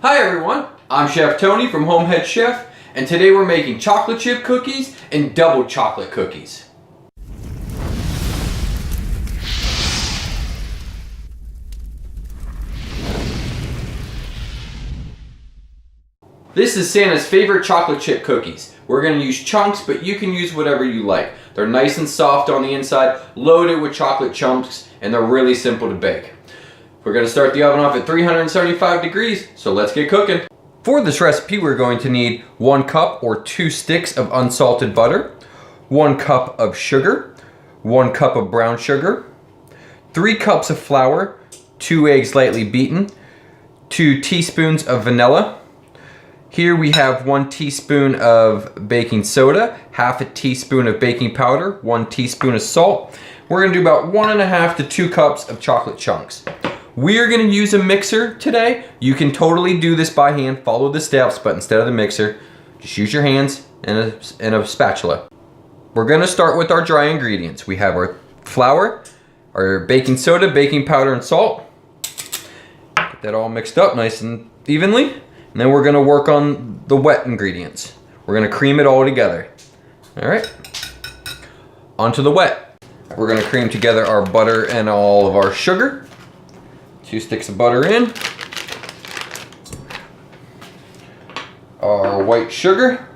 Hi everyone, I'm Chef Tony from HomeHeadChef, and today we're making chocolate chip cookies and double chocolate cookies. This is Santa's favorite chocolate chip cookies. We're going to use chunks, but you can use whatever you like. They're nice and soft on the inside, loaded with chocolate chunks, and they're really simple to bake. We're going to start the oven off at 375 degrees, so let's get cooking. For this recipe, we're going to need 1 cup or 2 sticks of unsalted butter, 1 cup of sugar, 1 cup of brown sugar, 3 cups of flour, 2 eggs lightly beaten, 2 teaspoons of vanilla. Here we have 1 teaspoon of baking soda, half a teaspoon of baking powder, 1 teaspoon of salt. We're going to do about 1.5 to 2 cups of chocolate chunks. We are going to use a mixer today. You can totally do this by hand, follow the steps, but instead of the mixer, just use your hands and a spatula. We're going to start with our dry ingredients. We have our flour, our baking soda, baking powder, and salt. Get that all mixed up nice and evenly. And then we're going to work on the wet ingredients. We're going to cream it all together. All right, onto the wet. We're going to cream together our butter and all of our sugar. 2 sticks of butter in. Our white sugar.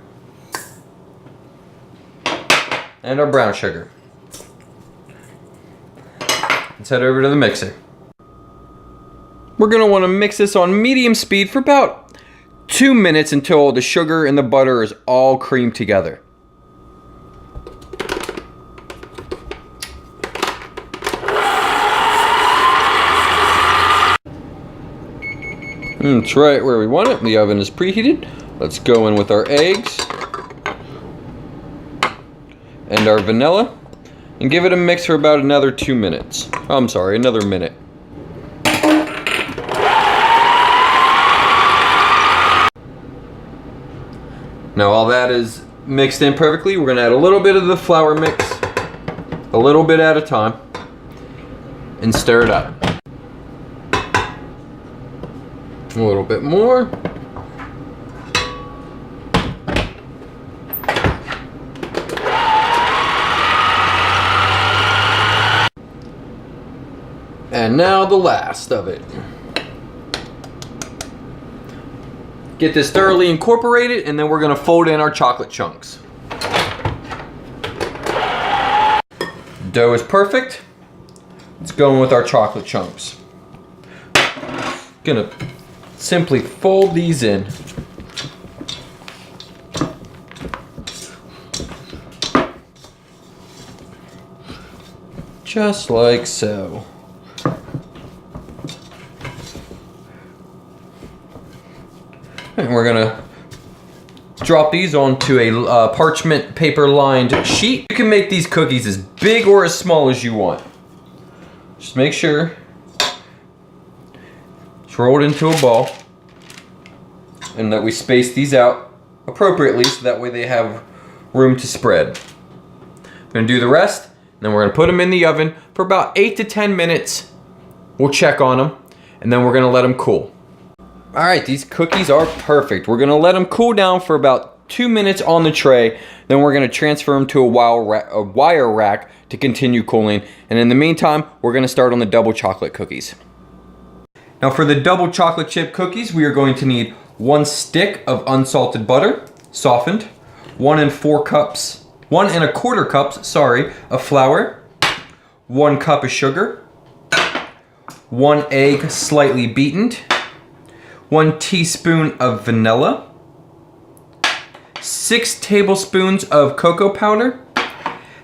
And our brown sugar. Let's head over to the mixer. We're going to want to mix this on medium speed for about 2 minutes until the sugar and the butter is all creamed together. It's right where we want it. The oven is preheated. Let's go in with our eggs and our vanilla and give it a mix for about another 2 minutes. I'm sorry, another minute. Now all that is mixed in perfectly. We're going to add a little bit of the flour mix, a little bit at a time, and stir it up. A little bit more. And now the last of it. Get this thoroughly incorporated, and then we're going to fold in our chocolate chunks. Dough is perfect. Let's go in with our chocolate chunks. Gonna simply fold these in. Just like so. And we're gonna drop these onto a parchment paper lined sheet. You can make these cookies as big or as small as you want. Just make sure it's rolled into a ball and that we space these out appropriately so that way they have room to spread. We're gonna do the rest, and then we're gonna put them in the oven for about 8 to 10 minutes. We'll check on them, and then we're gonna let them cool. All right, these cookies are perfect. We're gonna let them cool down for about 2 minutes on the tray. Then we're gonna transfer them to a wire rack to continue cooling. And in the meantime, we're gonna start on the double chocolate cookies. Now for the double chocolate chip cookies, we are going to need 1 stick of unsalted butter, softened, 1 1/4 cups of flour, 1 cup of sugar, 1 egg slightly beaten, 1 teaspoon of vanilla, 6 tablespoons of cocoa powder,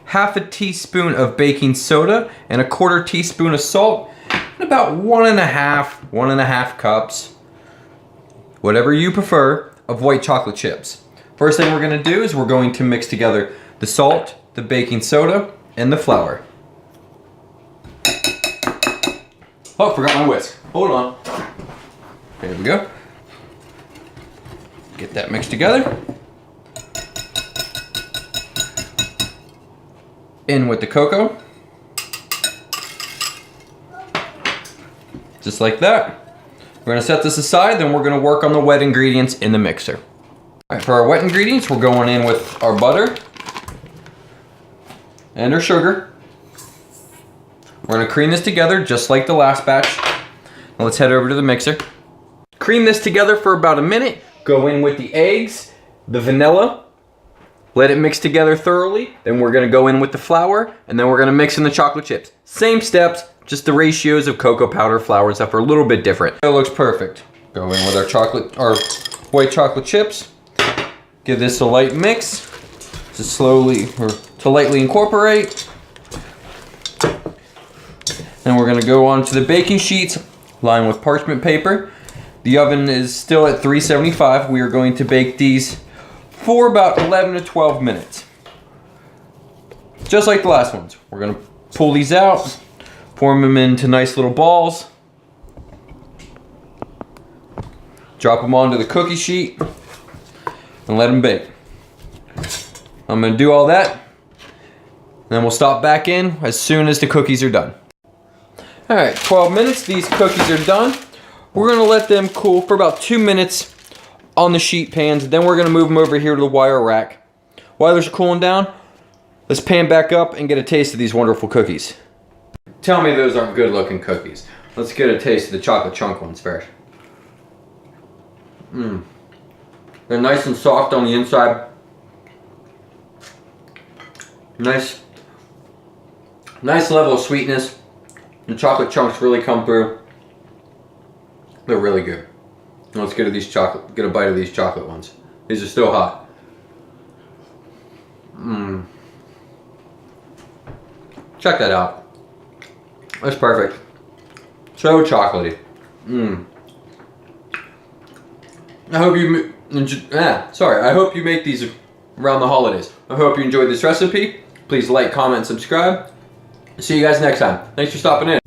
half a teaspoon of baking soda, and 1/4 teaspoon of salt, and about 1.5 cups, whatever you prefer, of white chocolate chips. First thing we're going to do is we're going to mix together the salt, the baking soda, and the flour. Oh, forgot my whisk. Hold on. There we go. Get that mixed together. In with the cocoa. Just like that. We're gonna set this aside, then we're gonna work on the wet ingredients in the mixer. All right, for our wet ingredients, we're going in with our butter and our sugar. We're gonna cream this together just like the last batch. Now let's head over to the mixer. Cream this together for about a minute. Go in with the eggs, the vanilla, let it mix together thoroughly. Then we're gonna go in with the flour, and then we're gonna mix in the chocolate chips. Same steps, just the ratios of cocoa powder, flour, and stuff are a little bit different. It looks perfect. Go in with our white chocolate chips. Give this a light mix to lightly incorporate. Then we're gonna go on to the baking sheets, lined with parchment paper. The oven is still at 375. We are going to bake these for about 11 to 12 minutes. Just like the last ones. We're gonna pull these out, form them into nice little balls, drop them onto the cookie sheet, and let them bake. I'm gonna do all that, then we'll stop back in as soon as the cookies are done. All right, 12 minutes, these cookies are done. We're gonna let them cool for about 2 minutes on the sheet pans. Then we're gonna move them over here to the wire rack. While they're cooling down, let's pan back up and get a taste of these wonderful cookies. Tell me those aren't good looking cookies. Let's get a taste of the chocolate chunk ones first. They're nice and soft on the inside. Nice level of sweetness. The chocolate chunks really come through. They're really good. Let's get a bite of these chocolate ones. These are still hot. Check that out. That's perfect. So chocolatey. I hope you make these around the holidays. I hope you enjoyed this recipe. Please like, comment, subscribe. See you guys next time. Thanks for stopping in.